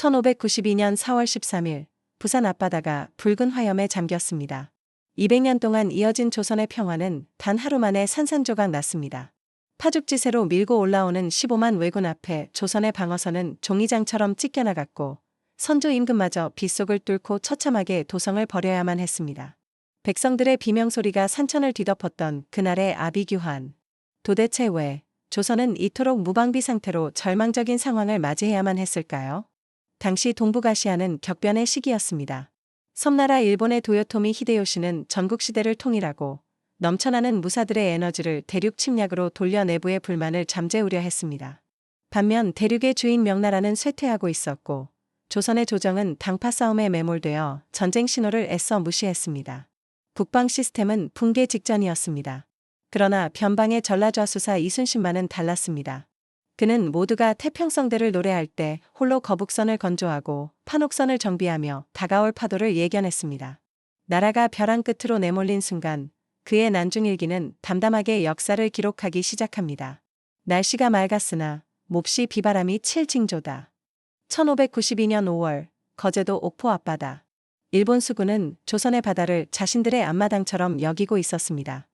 1592년 4월 13일 부산 앞바다가 붉은 화염에 잠겼습니다. 200년 동안 이어진 조선의 평화는 단 하루 만에 산산조각 났습니다. 파죽지세로 밀고 올라오는 15만 왜군 앞에 조선의 방어선은 종이장처럼 찢겨나갔고 선조 임금마저 빗속을 뚫고 처참하게 도성을 버려야만 했습니다. 백성들의 비명소리가 산천을 뒤덮었던 그날의 아비규환. 도대체 왜 조선은 이토록 무방비 상태로 절망적인 상황을 맞이해야만 했을까요? 당시 동북아시아는 격변의 시기였습니다. 섬나라 일본의 도요토미 히데요시는 전국시대를 통일하고 넘쳐나는 무사들의 에너지를 대륙 침략으로 돌려 내부의 불만을 잠재우려 했습니다. 반면 대륙의 주인 명나라는 쇠퇴하고 있었고 조선의 조정은 당파 싸움에 매몰되어 전쟁 신호를 애써 무시했습니다. 국방 시스템은 붕괴 직전이었습니다. 그러나 변방의 전라좌수사 이순신만은 달랐습니다. 그는 모두가 태평성대를 노래할 때 홀로 거북선을 건조하고 판옥선을 정비하며 다가올 파도를 예견했습니다. 나라가 벼랑 끝으로 내몰린 순간 그의 난중일기는 담담하게 역사를 기록하기 시작합니다. 날씨가 맑았으나 몹시 비바람이 칠 징조다. 1592년 5월 거제도 옥포 앞바다. 일본 수군은 조선의 바다를 자신들의 앞마당처럼 여기고 있었습니다.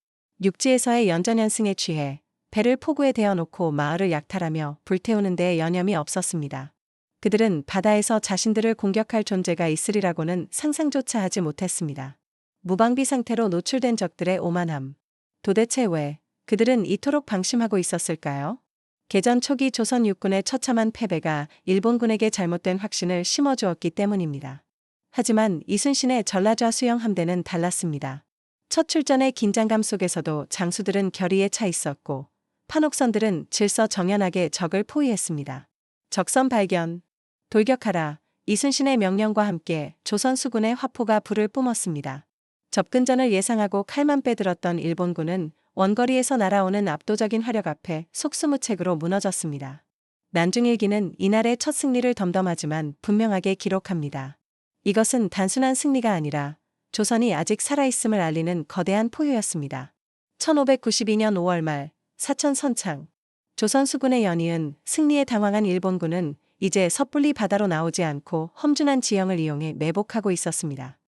육지에서의 연전연승에 취해 배를 포구에 대어놓고 마을을 약탈하며 불태우는 데 여념이 없었습니다. 그들은 바다에서 자신들을 공격할 존재가 있으리라고는 상상조차 하지 못했습니다. 무방비 상태로 노출된 적들의 오만함. 도대체 왜 그들은 이토록 방심하고 있었을까요? 개전 초기 조선 육군의 처참한 패배가 일본군에게 잘못된 확신을 심어주었기 때문입니다. 하지만 이순신의 전라좌 수영 함대는 달랐습니다. 첫 출전의 긴장감 속에서도 장수들은 결의에 차 있었고 판옥선들은 질서정연하게 적을 포위했습니다. 적선 발견, 돌격하라. 이순신의 명령과 함께 조선 수군의 화포가 불을 뿜었습니다. 접근전을 예상하고 칼만 빼들었던 일본군은 원거리에서 날아오는 압도적인 화력 앞에 속수무책으로 무너졌습니다. 난중일기는 이날의 첫 승리를 덤덤하지만 분명하게 기록합니다. 이것은 단순한 승리가 아니라 조선이 아직 살아있음을 알리는 거대한 포효였습니다. 1592년 5월 말 사천 선창. 조선 수군의 연이은 승리에 당황한 일본군은 이제 섣불리 바다로 나오지 않고 험준한 지형을 이용해 매복하고 있었습니다.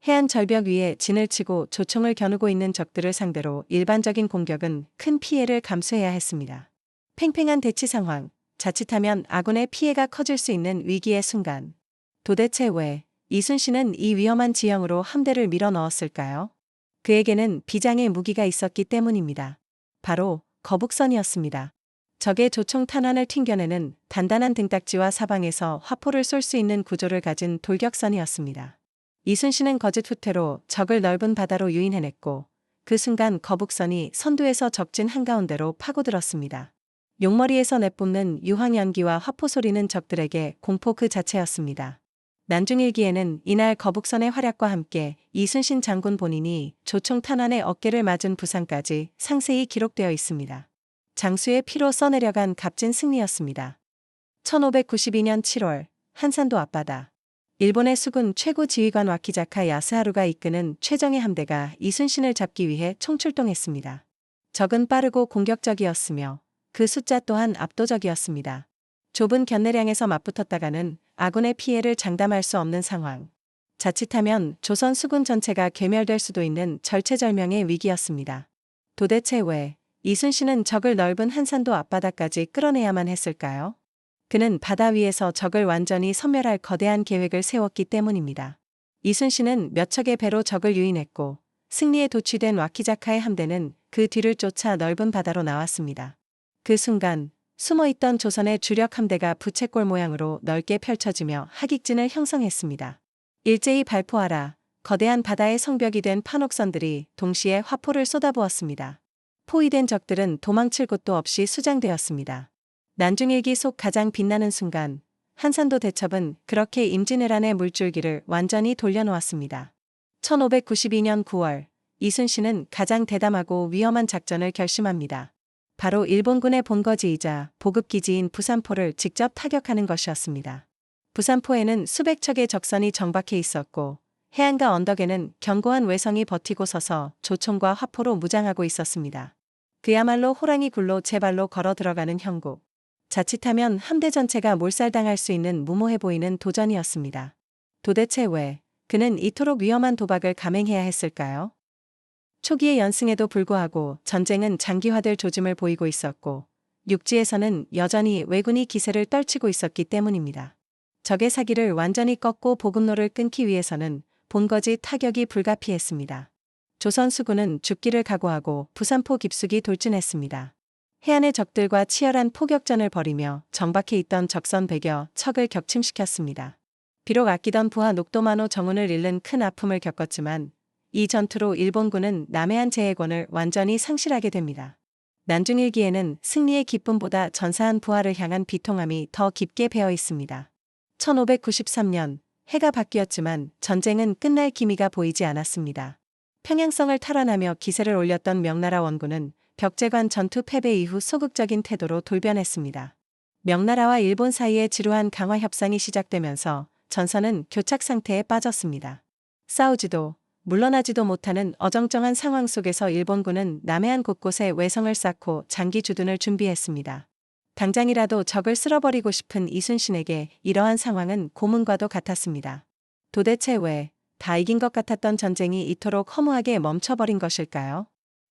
해안 절벽 위에 진을 치고 조총을 겨누고 있는 적들을 상대로 일반적인 공격은 큰 피해를 감수해야 했습니다. 팽팽한 대치 상황, 자칫하면 아군의 피해가 커질 수 있는 위기의 순간. 도대체 왜 이순신은 이 위험한 지형으로 함대를 밀어 넣었을까요? 그에게는 비장의 무기가 있었기 때문입니다. 바로 거북선이었습니다. 적의 조총 탄환을 튕겨내는 단단한 등딱지와 사방에서 화포를 쏠 수 있는 구조를 가진 돌격선이었습니다. 이순신은 거짓 후퇴로 적을 넓은 바다로 유인해냈고 그 순간 거북선이 선두에서 적진 한가운데로 파고들었습니다. 용머리에서 내뿜는 유황연기와 화포 소리는 적들에게 공포 그 자체였습니다. 난중일기에는 이날 거북선의 활약과 함께 이순신 장군 본인이 조총 탄환에 어깨를 맞은 부상까지 상세히 기록되어 있습니다. 장수의 피로 써내려간 값진 승리였습니다. 1592년 7월 한산도 앞바다. 일본의 수군 최고 지휘관 와키자카 야스하루가 이끄는 최정예 함대가 이순신을 잡기 위해 총출동했습니다. 적은 빠르고 공격적이었으며 그 숫자 또한 압도적이었습니다. 좁은 견내량에서 맞붙었다가는 아군의 피해를 장담할 수 없는 상황. 자칫하면 조선 수군 전체가 괴멸될 수도 있는 절체절명의 위기였습니다. 도대체 왜 이순신은 적을 넓은 한산도 앞바다까지 끌어내야만 했을까요? 그는 바다 위에서 적을 완전히 섬멸할 거대한 계획을 세웠기 때문입니다. 이순신은 몇 척의 배로 적을 유인했고 승리에 도취된 와키자카의 함대는 그 뒤를 쫓아 넓은 바다로 나왔습니다. 그 순간 숨어있던 조선의 주력 함대가 부채꼴 모양으로 넓게 펼쳐지며 하객진을 형성했습니다. 일제히 발포하라. 거대한 바다의 성벽이 된 판옥선들이 동시에 화포를 쏟아부었습니다. 포위된 적들은 도망칠 곳도 없이 수장되었습니다. 난중일기 속 가장 빛나는 순간 한산도 대첩은 그렇게 임진왜란의 물줄기를 완전히 돌려놓았습니다. 1592년 9월 이순신은 가장 대담하고 위험한 작전을 결심합니다. 바로 일본군의 본거지이자 보급기지인 부산포를 직접 타격하는 것이었습니다. 부산포에는 수백 척의 적선이 정박해 있었고 해안가 언덕에는 견고한 외성이 버티고 서서 조총과 화포로 무장하고 있었습니다. 그야말로 호랑이 굴로 제 발로 걸어 들어가는 형국. 자칫하면 함대 전체가 몰살당할 수 있는 무모해 보이는 도전이었습니다. 도대체 왜 그는 이토록 위험한 도박을 감행해야 했을까요? 초기의 연승에도 불구하고 전쟁은 장기화될 조짐을 보이고 있었고 육지에서는 여전히 왜군이 기세를 떨치고 있었기 때문입니다. 적의 사기를 완전히 꺾고 보급로를 끊기 위해서는 본거지 타격이 불가피했습니다. 조선 수군은 죽기를 각오하고 부산포 깊숙이 돌진했습니다. 해안의 적들과 치열한 포격전을 벌이며 정박해 있던 적선 100여 척을 격침시켰습니다. 비록 아끼던 부하 녹도만호 정운을 잃는 큰 아픔을 겪었지만 이 전투로 일본군은 남해안 제해권을 완전히 상실하게 됩니다. 난중일기에는 승리의 기쁨보다 전사한 부하를 향한 비통함이 더 깊게 배어 있습니다. 1593년 해가 바뀌었지만 전쟁은 끝날 기미가 보이지 않았습니다. 평양성을 탈환하며 기세를 올렸던 명나라 원군은 벽제관 전투 패배 이후 소극적인 태도로 돌변했습니다. 명나라와 일본 사이에 지루한 강화 협상이 시작되면서 전선은 교착 상태에 빠졌습니다. 싸우지도 물러나지도 못하는 어정쩡한 상황 속에서 일본군은 남해안 곳곳에 외성을 쌓고 장기 주둔을 준비했습니다. 당장이라도 적을 쓸어버리고 싶은 이순신에게 이러한 상황은 고문과도 같았습니다. 도대체 왜 다 이긴 것 같았던 전쟁이 이토록 허무하게 멈춰버린 것일까요?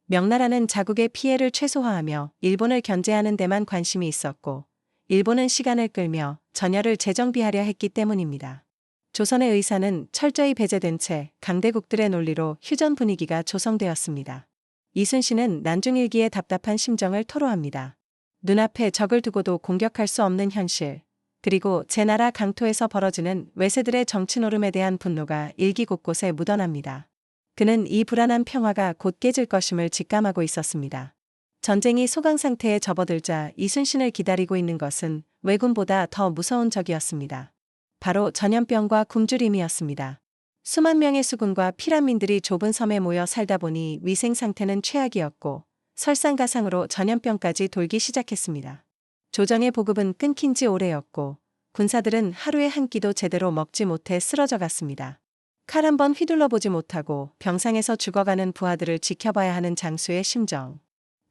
명나라는 자국의 피해를 최소화하며 일본을 견제하는 데만 관심이 있었고 일본은 시간을 끌며 전열을 재정비하려 했기 때문입니다. 조선의 의사는 철저히 배제된 채 강대국들의 논리로 휴전 분위기가 조성되었습니다. 이순신은 난중일기의 답답한 심정을 토로합니다. 눈앞에 적을 두고도 공격할 수 없는 현실, 그리고 제 나라 강토에서 벌어지는 외세들의 정치 노름에 대한 분노가 일기 곳곳에 묻어납니다. 그는 이 불안한 평화가 곧 깨질 것임을 직감하고 있었습니다. 전쟁이 소강 상태에 접어들자 이순신을 기다리고 있는 것은 왜군보다 더 무서운 적이었습니다. 바로 전염병과 굶주림이었습니다. 수만 명의 수군과 피란민들이 좁은 섬에 모여 살다 보니 위생 상태는 최악이었고 설상가상으로 전염병까지 돌기 시작했습니다. 조정의 보급은 끊긴 지 오래였고 군사들은 하루에 한 끼도 제대로 먹지 못해 쓰러져 갔습니다. 칼 한 번 휘둘러 보지 못하고 병상에서 죽어가는 부하들을 지켜봐야 하는 장수의 심정.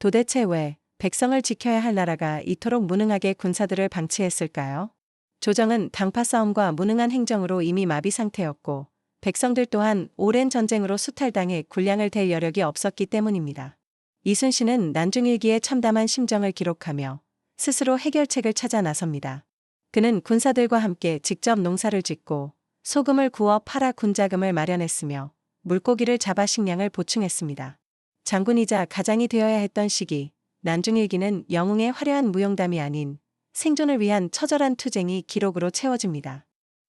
도대체 왜 백성을 지켜야 할 나라가 이토록 무능하게 군사들을 방치했을까요? 조정은 당파 싸움과 무능한 행정으로 이미 마비 상태였고 백성들 또한 오랜 전쟁으로 수탈당해 군량을 댈 여력이 없었기 때문입니다. 이순신은 난중일기에 참담한 심정을 기록하며 스스로 해결책을 찾아 나섭니다. 그는 군사들과 함께 직접 농사를 짓고 소금을 구워 팔아 군자금을 마련했으며 물고기를 잡아 식량을 보충했습니다. 장군이자 가장이 되어야 했던 시기, 난중일기는 영웅의 화려한 무용담이 아닌 생존을 위한 처절한 투쟁이 기록으로 채워집니다.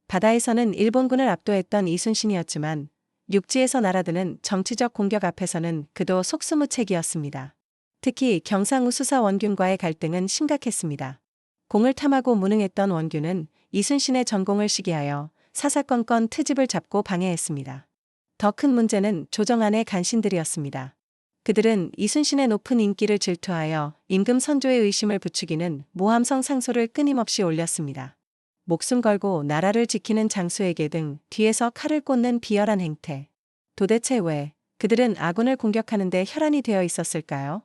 바다에서는 일본군을 압도했던 이순신이었지만 육지에서 날아드는 정치적 공격 앞에서는 그도 속수무책이었습니다. 특히 경상우수사 원균과의 갈등은 심각했습니다. 공을 탐하고 무능했던 원균은 이순신의 전공을 시기하여 사사건건 트집을 잡고 방해했습니다. 더 큰 문제는 조정 안의 간신들이었습니다. 그들은 이순신의 높은 인기를 질투하여 임금 선조의 의심을 부추기는 모함성 상소를 끊임없이 올렸습니다. 목숨 걸고 나라를 지키는 장수에게 등 뒤에서 칼을 꽂는 비열한 행태. 도대체 왜 그들은 아군을 공격하는 데 혈안이 되어 있었을까요?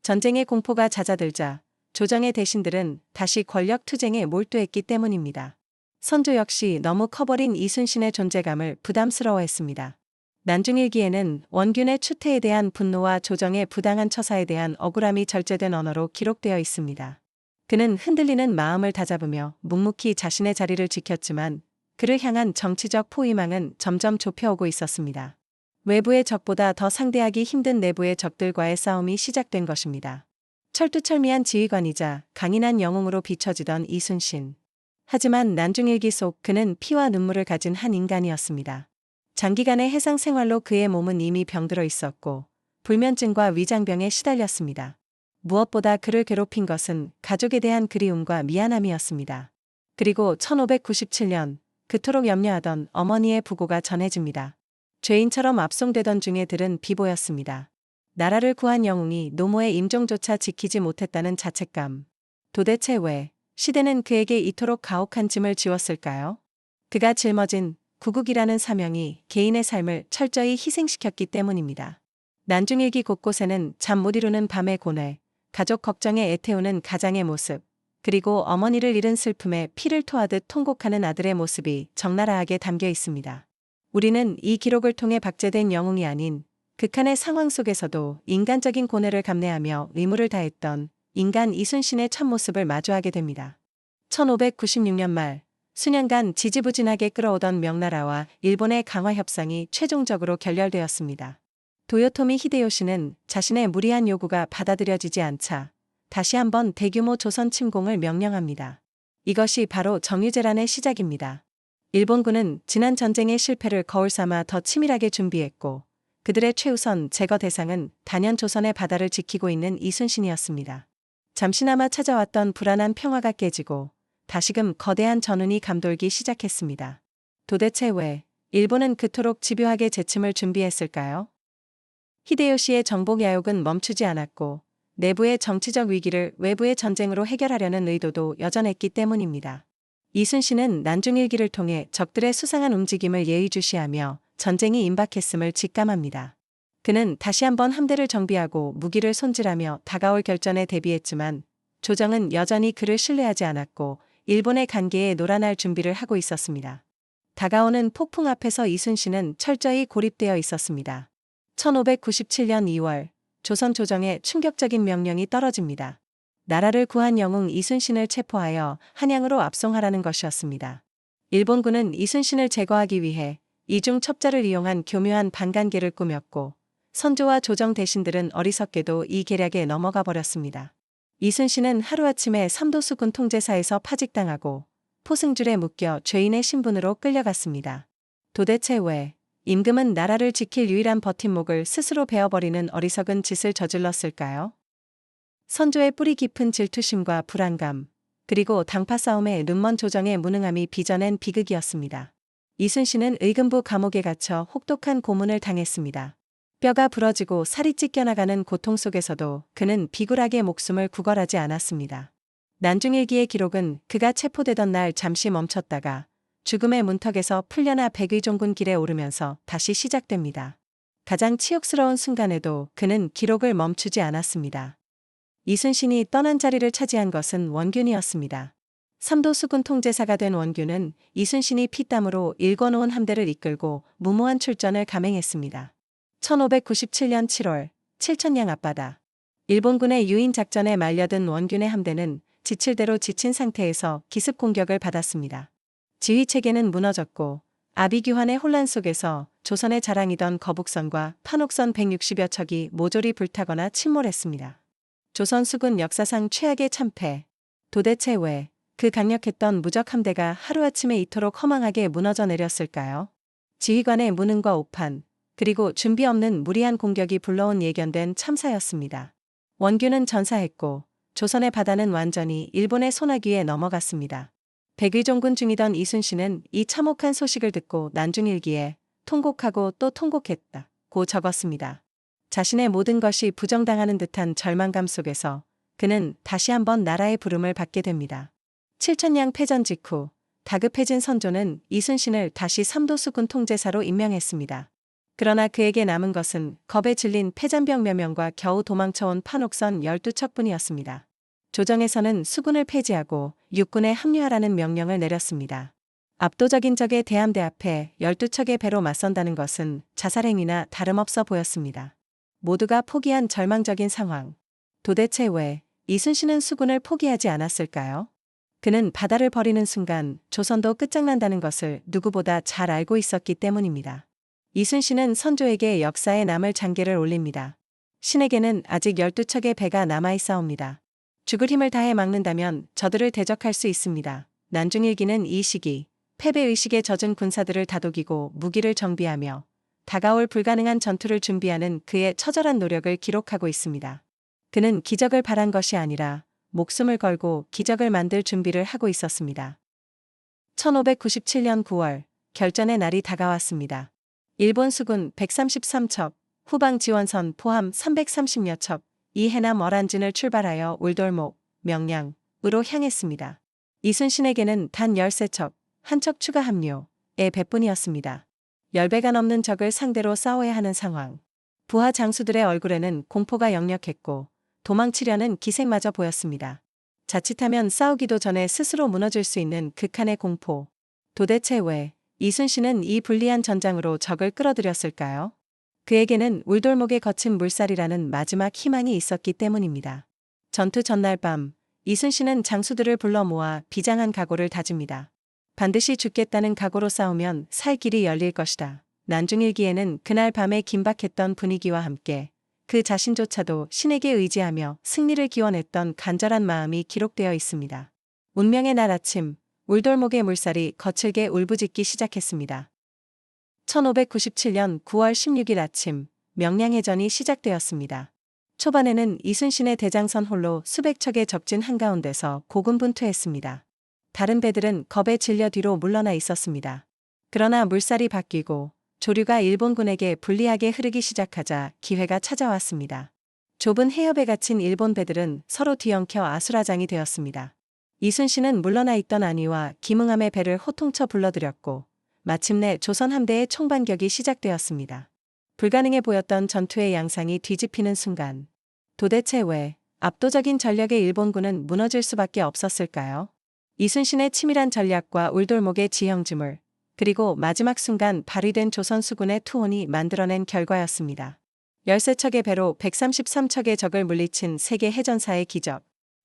전쟁의 공포가 잦아들자 조정의 대신들은 다시 권력 투쟁에 몰두했기 때문입니다. 선조 역시 너무 커버린 이순신의 존재감을 부담스러워했습니다. 난중일기에는 원균의 추태에 대한 분노와 조정의 부당한 처사에 대한 억울함이 절제된 언어로 기록되어 있습니다. 그는 흔들리는 마음을 다잡으며 묵묵히 자신의 자리를 지켰지만 그를 향한 정치적 포위망은 점점 좁혀오고 있었습니다. 외부의 적보다 더 상대하기 힘든 내부의 적들과의 싸움이 시작된 것입니다. 철두철미한 지휘관이자 강인한 영웅으로 비춰지던 이순신. 하지만 난중일기 속 그는 피와 눈물을 가진 한 인간이었습니다. 장기간의 해상 생활로 그의 몸은 이미 병들어 있었고 불면증과 위장병에 시달렸습니다. 무엇보다 그를 괴롭힌 것은 가족에 대한 그리움과 미안함이었습니다. 그리고 1597년 그토록 염려하던 어머니의 부고가 전해집니다. 죄인처럼 압송되던 중에 들은 비보였습니다. 나라를 구한 영웅이 노모의 임종조차 지키지 못했다는 자책감. 도대체 왜 시대는 그에게 이토록 가혹한 짐을 지웠을까요? 그가 짊어진 구국이라는 사명이 개인의 삶을 철저히 희생시켰기 때문입니다. 난중일기 곳곳에는 잠 못 이루는 밤의 고뇌, 가족 걱정에 애태우는 가장의 모습, 그리고 어머니를 잃은 슬픔에 피를 토하듯 통곡하는 아들의 모습이 적나라하게 담겨 있습니다. 우리는 이 기록을 통해 박제된 영웅이 아닌 극한의 상황 속에서도 인간적인 고뇌를 감내하며 의무를 다했던 인간 이순신의 참모습을 마주하게 됩니다. 1596년 말 수년간 지지부진하게 끌어오던 명나라와 일본의 강화 협상이 최종적으로 결렬되었습니다. 도요토미 히데요시는 자신의 무리한 요구가 받아들여지지 않자 다시 한번 대규모 조선 침공을 명령합니다. 이것이 바로 정유재란의 시작입니다. 일본군은 지난 전쟁의 실패를 거울 삼아 더 치밀하게 준비했고 그들의 최우선 제거 대상은 단연 조선의 바다를 지키고 있는 이순신이었습니다. 잠시나마 찾아왔던 불안한 평화가 깨지고 다시금 거대한 전운이 감돌기 시작했습니다. 도대체 왜 일본은 그토록 집요하게 재침을 준비했을까요? 히데요시의 정복 야욕은 멈추지 않았고 내부의 정치적 위기를 외부의 전쟁으로 해결하려는 의도도 여전했기 때문입니다. 이순신은 난중일기를 통해 적들의 수상한 움직임을 예의주시하며 전쟁이 임박했음을 직감합니다. 그는 다시 한번 함대를 정비하고 무기를 손질하며 다가올 결전에 대비했지만 조정은 여전히 그를 신뢰하지 않았고 일본의 간계에 놀아날 준비를 하고 있었습니다. 다가오는 폭풍 앞에서 이순신은 철저히 고립되어 있었습니다. 1597년 2월 조선 조정에 충격적인 명령이 떨어집니다. 나라를 구한 영웅 이순신을 체포하여 한양으로 압송하라는 것이었습니다. 일본군은 이순신을 제거하기 위해 이중 첩자를 이용한 교묘한 반간계를 꾸몄고 선조와 조정 대신들은 어리석게도 이 계략에 넘어가 버렸습니다. 이순신은 하루아침에 삼도수군 통제사에서 파직당하고 포승줄에 묶여 죄인의 신분으로 끌려갔습니다. 도대체 왜 임금은 나라를 지킬 유일한 버팀목을 스스로 베어버리는 어리석은 짓을 저질렀을까요? 선조의 뿌리 깊은 질투심과 불안감, 그리고 당파 싸움에 눈먼 조정의 무능함이 빚어낸 비극이었습니다. 이순신은 의금부 감옥에 갇혀 혹독한 고문을 당했습니다. 뼈가 부러지고 살이 찢겨나가는 고통 속에서도 그는 비굴하게 목숨을 구걸하지 않았습니다. 난중일기의 기록은 그가 체포되던 날 잠시 멈췄다가 죽음의 문턱에서 풀려나 백의종군 길에 오르면서 다시 시작됩니다. 가장 치욕스러운 순간에도 그는 기록을 멈추지 않았습니다. 이순신이 떠난 자리를 차지한 것은 원균이었습니다. 삼도수군 통제사가 된 원균은 이순신이 피땀으로 일궈놓은 함대를 이끌고 무모한 출전을 감행했습니다. 1597년 7월 칠천량 앞바다. 일본군의 유인 작전에 말려든 원균의 함대는 지칠대로 지친 상태에서 기습 공격을 받았습니다. 지휘체계는 무너졌고 아비규환의 혼란 속에서 조선의 자랑이던 거북선과 판옥선 160여 척이 모조리 불타거나 침몰했습니다. 조선 수군 역사상 최악의 참패. 도대체 왜 그 강력했던 무적 함대가 하루아침에 이토록 허망하게 무너져 내렸을까요? 지휘관의 무능과 오판, 그리고 준비 없는 무리한 공격이 불러온 예견된 참사였습니다. 원균은 전사했고 조선의 바다는 완전히 일본의 손아귀에 넘어갔습니다. 백의종군 중이던 이순신은 이 참혹한 소식을 듣고 난중일기에 통곡하고 또 통곡했다고 적었습니다. 자신의 모든 것이 부정당하는 듯한 절망감 속에서 그는 다시 한번 나라의 부름을 받게 됩니다. 칠천량 패전 직후 다급해진 선조는 이순신을 다시 삼도수군 통제사로 임명했습니다. 그러나 그에게 남은 것은 겁에 질린 패잔병 몇 명과 겨우 도망쳐온 판옥선 12척뿐이었습니다. 조정에서는 수군을 폐지하고 육군에 합류하라는 명령을 내렸습니다. 압도적인 적의 대함대 앞에 12척의 배로 맞선다는 것은 자살행위나 다름없어 보였습니다. 모두가 포기한 절망적인 상황. 도대체 왜 이순신은 수군을 포기하지 않았을까요? 그는 바다를 버리는 순간 조선도 끝장난다는 것을 누구보다 잘 알고 있었기 때문입니다. 이순신은 선조에게 역사에 남을 장계를 올립니다. 신에게는 아직 12척의 배가 남아있사옵니다. 죽을 힘을 다해 막는다면 저들을 대적할 수 있습니다. 난중일기는 이 시기 패배의식에 젖은 군사들을 다독이고 무기를 정비하며 다가올 불가능한 전투를 준비하는 그의 처절한 노력을 기록하고 있습니다. 그는 기적을 바란 것이 아니라 목숨을 걸고 기적을 만들 준비를 하고 있었습니다. 1597년 9월 결전의 날이 다가왔습니다. 일본 수군 133척, 후방 지원선 포함 330여 척, 이 해남 어란진을 출발하여 울돌목, 명량으로 향했습니다. 이순신에게는 단 13척, 한 척 추가 합류의 배뿐이었습니다. 10배가 넘는 적을 상대로 싸워야 하는 상황. 부하 장수들의 얼굴에는 공포가 역력했고 도망치려는 기색마저 보였습니다. 자칫하면 싸우기도 전에 스스로 무너질 수 있는 극한의 공포. 도대체 왜 이순신은 이 불리한 전장으로 적을 끌어들였을까요? 그에게는 울돌목에 거친 물살이라는 마지막 희망이 있었기 때문입니다. 전투 전날 밤, 이순신은 장수들을 불러 모아 비장한 각오를 다집니다. 반드시 죽겠다는 각오로 싸우면 살 길이 열릴 것이다. 난중일기에는 그날 밤에 긴박했던 분위기와 함께 그 자신조차도 신에게 의지하며 승리를 기원했던 간절한 마음이 기록되어 있습니다. 운명의 날 아침, 울돌목의 물살이 거칠게 울부짖기 시작했습니다. 1597년 9월 16일 아침, 명량해전이 시작되었습니다. 초반에는 이순신의 대장선 홀로 수백 척의 적진 한가운데서 고군분투했습니다. 다른 배들은 겁에 질려 뒤로 물러나 있었습니다. 그러나 물살이 바뀌고 조류가 일본군에게 불리하게 흐르기 시작하자 기회가 찾아왔습니다. 좁은 해협에 갇힌 일본 배들은 서로 뒤엉켜 아수라장이 되었습니다. 이순신은 물러나 있던 안위와 김응함의 배를 호통쳐 불러들였고 마침내 조선 함대의 총반격이 시작되었습니다. 불가능해 보였던 전투의 양상이 뒤집히는 순간 도대체 왜 압도적인 전력의 일본군은 무너질 수밖에 없었을까요? 이순신의 치밀한 전략과 울돌목의 지형지물 그리고 마지막 순간 발휘된 조선 수군의 투혼이 만들어낸 결과였습니다. 13척의 배로 133척의 적을 물리친 세계 해전사의 기적.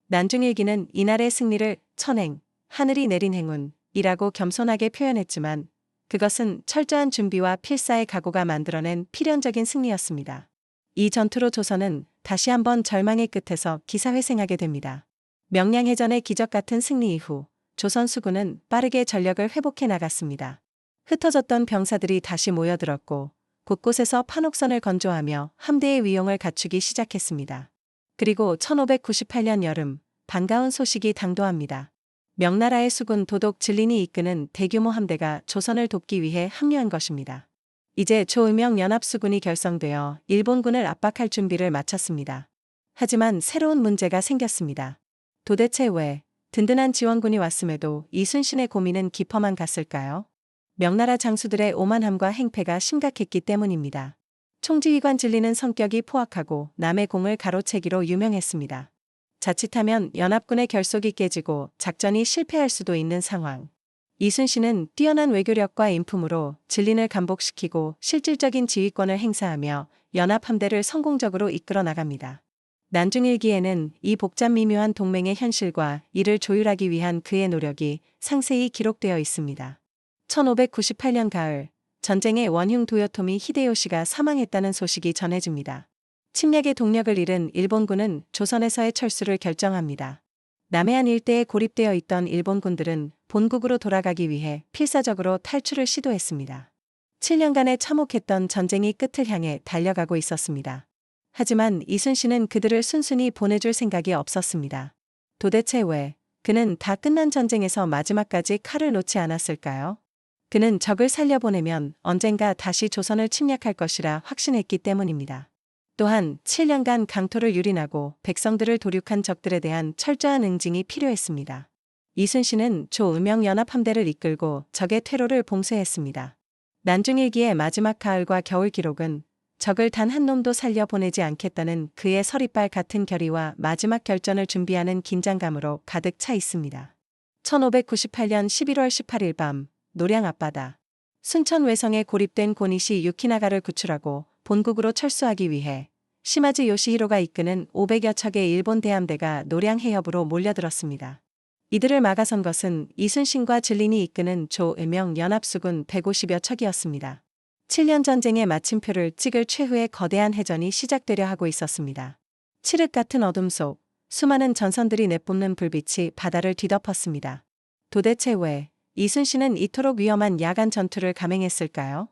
난중일기는 이날의 승리를 천행, 하늘이 내린 행운이라고 겸손하게 표현했지만 그것은 철저한 준비와 필사의 각오가 만들어낸 필연적인 승리였습니다. 이 전투로 조선은 다시 한번 절망의 끝에서 기사회생하게 됩니다. 명량해전의 기적 같은 승리 이후 조선 수군은 빠르게 전력을 회복해 나갔습니다. 흩어졌던 병사들이 다시 모여들었고 곳곳에서 판옥선을 건조하며 함대의 위용을 갖추기 시작했습니다. 그리고 1598년 여름, 반가운 소식이 당도합니다. 명나라의 수군 도독 진린이 이끄는 대규모 함대가 조선을 돕기 위해 합류한 것입니다. 이제 조의명 연합수군이 결성되어 일본군을 압박할 준비를 마쳤습니다. 하지만 새로운 문제가 생겼습니다. 도대체 왜 든든한 지원군이 왔음에도 이순신의 고민은 깊어만 갔을까요? 명나라 장수들의 오만함과 행패가 심각했기 때문입니다. 총지휘관 진리는 성격이 포악하고 남의 공을 가로채기로 유명했습니다. 자칫하면 연합군의 결속이 깨지고 작전이 실패할 수도 있는 상황. 이순신은 뛰어난 외교력과 인품으로 진린을 감복시키고 실질적인 지휘권을 행사하며 연합함대를 성공적으로 이끌어 나갑니다. 난중일기에는 이 복잡 미묘한 동맹의 현실과 이를 조율하기 위한 그의 노력이 상세히 기록되어 있습니다. 1598년 가을, 전쟁의 원흉 도요토미 히데요시가 사망했다는 소식이 전해집니다. 침략의 동력을 잃은 일본군은 조선에서의 철수를 결정합니다. 남해안 일대에 고립되어 있던 일본군들은 본국으로 돌아가기 위해 필사적으로 탈출을 시도했습니다. 7년간의 참혹했던 전쟁이 끝을 향해 달려가고 있었습니다. 하지만 이순신은 그들을 순순히 보내줄 생각이 없었습니다. 도대체 왜 그는 다 끝난 전쟁에서 마지막까지 칼을 놓지 않았을까요? 그는 적을 살려보내면 언젠가 다시 조선을 침략할 것이라 확신했기 때문입니다. 또한 7년간 강토를 유린하고 백성들을 도륙한 적들에 대한 철저한 응징이 필요했습니다. 이순신은 조의명 연합함대를 이끌고 적의 퇴로를 봉쇄했습니다. 난중일기의 마지막 가을과 겨울 기록은 적을 단 한 놈도 살려보내지 않겠다는 그의 서리빨 같은 결의와 마지막 결전을 준비하는 긴장감으로 가득 차 있습니다. 1598년 11월 18일 밤, 노량 앞바다. 순천 외성에 고립된 고니시 유키나가를 구출하고 본국으로 철수하기 위해 시마즈 요시히로가 이끄는 500여 척의 일본 대함대가 노량 해협으로 몰려들었습니다. 이들을 막아선 것은 이순신과 진린이 이끄는 조의명 연합수군 150여 척이었습니다. 7년 전쟁의 마침표를 찍을 최후의 거대한 해전이 시작되려 하고 있었습니다. 칠흑 같은 어둠 속 수많은 전선들이 내뿜는 불빛이 바다를 뒤덮었습니다. 도대체 왜 이순신은 이토록 위험한 야간 전투를 감행했을까요?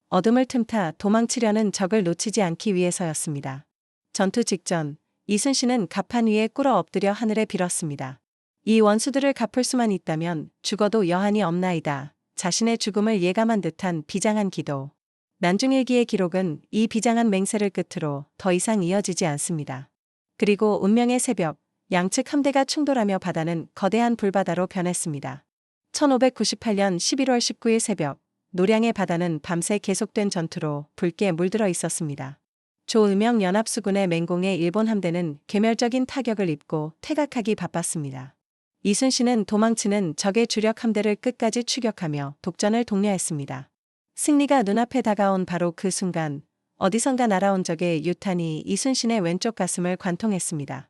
어둠을 틈타 도망치려는 적을 놓치지 않기 위해서였습니다. 전투 직전 이순신은 갑판 위에 꿇어 엎드려 하늘에 빌었습니다. 이 원수들을 갚을 수만 있다면 죽어도 여한이 없나이다. 자신의 죽음을 예감한 듯한 비장한 기도. 난중일기의 기록은 이 비장한 맹세를 끝으로 더 이상 이어지지 않습니다. 그리고 운명의 새벽, 양측 함대가 충돌하며 바다는 거대한 불바다로 변했습니다. 1598년 11월 19일 새벽, 노량의 바다는 밤새 계속된 전투로 붉게 물들어 있었습니다. 조의명 연합수군의 맹공의 일본 함대는 괴멸적인 타격을 입고 퇴각하기 바빴습니다. 이순신은 도망치는 적의 주력 함대를 끝까지 추격하며 독전을 독려했습니다. 승리가 눈앞에 다가온 바로 그 순간 어디선가 날아온 적의 유탄이 이순신의 왼쪽 가슴을 관통했습니다.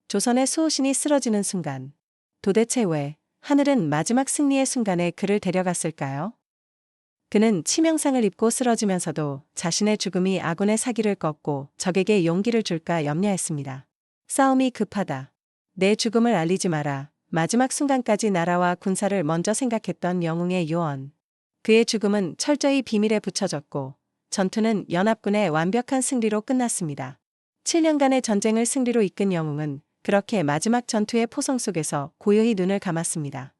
조선의 수호신이 쓰러지는 순간. 도대체 왜 하늘은 마지막 승리의 순간에 그를 데려갔을까요? 그는 치명상을 입고 쓰러지면서도 자신의 죽음이 아군의 사기를 꺾고 적에게 용기를 줄까 염려했습니다. 싸움이 급하다. 내 죽음을 알리지 마라. 마지막 순간까지 나라와 군사를 먼저 생각했던 영웅의 요원. 그의 죽음은 철저히 비밀에 붙여졌고 전투는 연합군의 완벽한 승리로 끝났습니다. 7년간의 전쟁을 승리로 이끈 영웅은 그렇게 마지막 전투의 포성 속에서 고요히 눈을 감았습니다.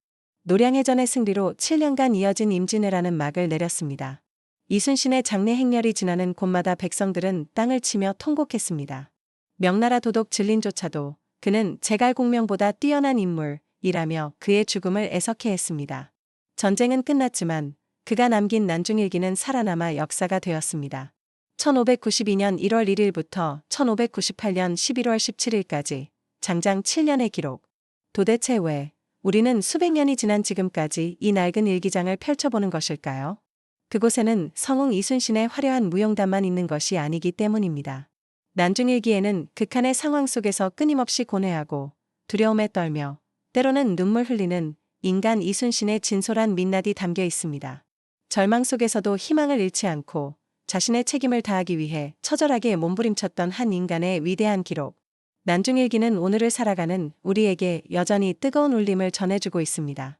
노량해전의 승리로 7년간 이어진 임진왜란은 막을 내렸습니다. 이순신의 장례 행렬이 지나는 곳마다 백성들은 땅을 치며 통곡했습니다. 명나라 도독 진린조차도 그는 제갈공명보다 뛰어난 인물이라며 그의 죽음을 애석해 했습니다. 전쟁은 끝났지만 그가 남긴 난중일기는 살아남아 역사가 되었습니다. 1592년 1월 1일부터 1598년 11월 17일까지 장장 7년의 기록. 도대체 왜 우리는 수백 년이 지난 지금까지 이 낡은 일기장을 펼쳐보는 것일까요? 그곳에는 성웅 이순신의 화려한 무용담만 있는 것이 아니기 때문입니다. 난중일기에는 극한의 상황 속에서 끊임없이 고뇌하고 두려움에 떨며 때로는 눈물 흘리는 인간 이순신의 진솔한 민낯이 담겨 있습니다. 절망 속에서도 희망을 잃지 않고 자신의 책임을 다하기 위해 처절하게 몸부림쳤던 한 인간의 위대한 기록. 난중일기는 오늘을 살아가는 우리에게 여전히 뜨거운 울림을 전해주고 있습니다.